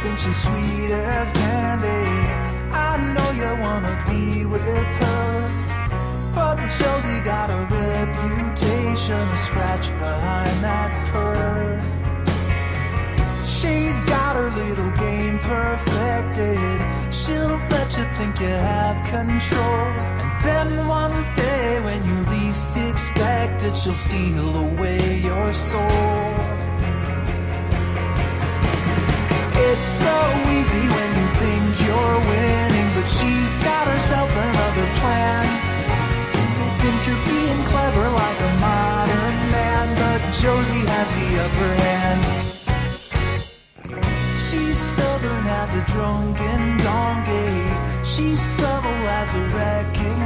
think she's sweet as candy. I know you wanna be with her, but Josie got a reputation, a scratch behind that purr. She's got her little game perfected. She'll let you think you have control, and then one day when you least expect it, she'll steal away your soul. It's so easy when you think you're winning, but she's got herself another plan. You think you're being clever like a modern man, but Josie has the upper hand. She's stubborn as a drunken donkey. She's subtle as a wrecking